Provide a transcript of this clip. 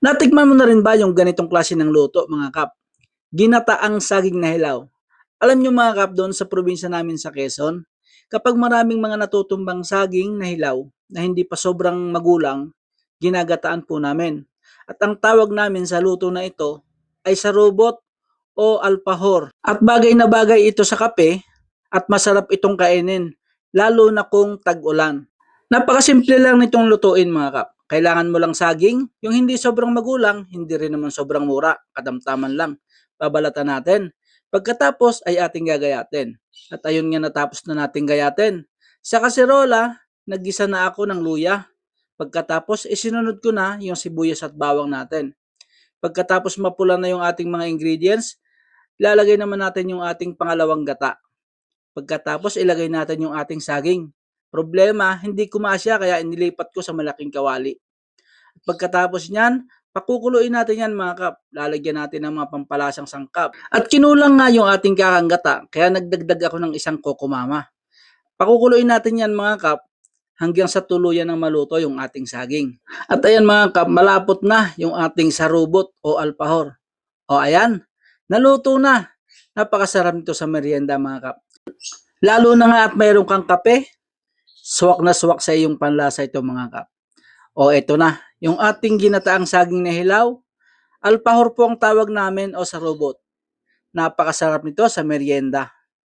Natikman mo na rin ba yung ganitong klase ng luto mga kap? Ginataang saging na hilaw. Alam nyo mga kap, doon sa probinsya namin sa Quezon, kapag maraming mga natutumbang saging na hilaw na hindi pa sobrang magulang, ginagataan po namin. At ang tawag namin sa luto na ito ay sarubot o alpahor. At bagay na bagay ito sa kape at masarap itong kainin, lalo na kung tag-ulan. Napakasimple lang nitong lutuin mga kap. Kailangan mo lang saging, yung hindi sobrang magulang, hindi rin naman sobrang mura, kadamtaman lang. Babalatan natin. Pagkatapos ay ating gagayatin. At ayun nga, natapos na nating gayatin. Sa kaserola, naggisa na ako ng luya. Pagkatapos, isinunod ko na yung sibuyas at bawang natin. Pagkatapos mapula na yung ating mga ingredients, ilalagay naman natin yung ating pangalawang gata. Pagkatapos, ilagay natin yung ating saging. Problema, hindi kumasya kaya inilipat ko sa malaking kawali. Pagkatapos niyan, pakukuluin natin yan mga kap. Lalagyan natin ng mga pampalasang sangkap. At kinulang nga yung ating kakanggata, kaya nagdagdag ako ng isang kokomama. Pakukuluin natin yan mga kap hanggang sa tuluyan ng maluto yung ating saging. At ayan mga kap, malapot na yung ating sarubot o alpahor. O ayan, naluto na. Napakasarap nito sa merienda mga kap. Lalo na nga at mayroon kang kape, suwak na suwak sa iyong panlasa ito mga kap. O eto na, yung ating ginataang saging na hilaw, alpahor po ang tawag namin o sarubot. Napakasarap nito sa merienda.